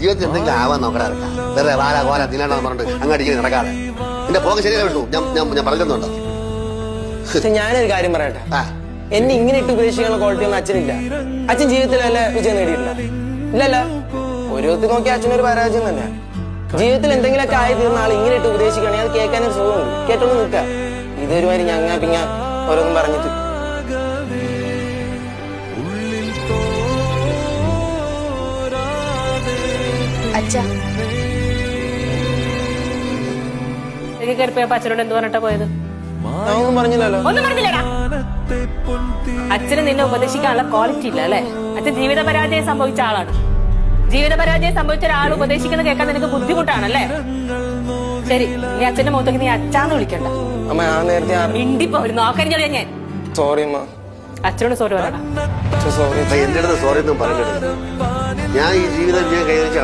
ജീവിതത്തിൽ എന്തെങ്കിലും ആവാൻ നോക്കടാ. വേറെ വാല കോല തിന്നാണെന്ന് പറഞ്ഞിട്ട് അങ്ങോട്ട് ഇങ്ങനെ നടക്കാതെ എന്റെ പോക ശരിയാ വിട്ടു. ഞാൻ പറഞ്ഞിരുന്നുണ്ടോ? ഞാനൊരു കാര്യം പറയട്ടെ, എന്നെ ഇങ്ങനെ ഇട്ട് ഉപദേശിക്കാനുള്ള ക്വാളിറ്റി ഒന്നും അച്ഛനില്ല. അച്ഛൻ ജീവിതത്തിൽ വല്ല വിജയം നേടിയിട്ടില്ല. ഇല്ലല്ല, ഒരു വിധത്തിൽ നോക്കിയ അച്ഛനൊരു പരാജയം തന്നെ. ജീവിതത്തിൽ എന്തെങ്കിലുമൊക്കെ ആയി തീർന്ന ആൾ ഇങ്ങനെ ഇട്ട് ഉപദേശിക്കുകയാണെങ്കിൽ അത് കേൾക്കാനൊരു സുഖമുണ്ട്. കേട്ടോണ്ട് നിൽക്കുക. ഇതൊരുമാതിരി ഞങ്ങ പിങ്ങ ഓരോന്നും പറഞ്ഞിട്ട് അച്ഛനോട് എന്ത് പറഞ്ഞിട്ടാ പോയത്? ഒന്നും പറഞ്ഞില്ലല്ലോ. ഒന്നും പറഞ്ഞില്ലടാ. അച്ഛന് നിന്നെ ഉപദേശിക്കാനുള്ള ക്വാളിറ്റി ഇല്ല അല്ലെ? അച്ഛൻ ജീവിത പരാജയം സംഭവിച്ച ആളാണ്. ജീവിത പരാജയം സംഭവിച്ച ഒരാൾ ഉപദേശിക്കുന്നത് കേൾക്കാൻ നിനക്ക് ബുദ്ധിമുട്ടാണല്ലേ? ശരി, നീ അച്ഛന്റെ മുഖത്തേക്ക് നീ അച്ഛാന്ന് വിളിക്കണ്ട. അമ്മ ഞാൻ നേരത്തെ മിണ്ടിപ്പോ ഒരു നോക്കരിഞ്ഞോളിയാ ഞാൻ. സോറി അമ്മ. അച്ഛനോട് സോറി പറയണം. സോറി. എന്റെ അടുത്ത് സോറി ഒന്നും പറഞ്ഞിട്ടില്ല. ഞാൻ ഈ ജീവിതം കൈവരിച്ച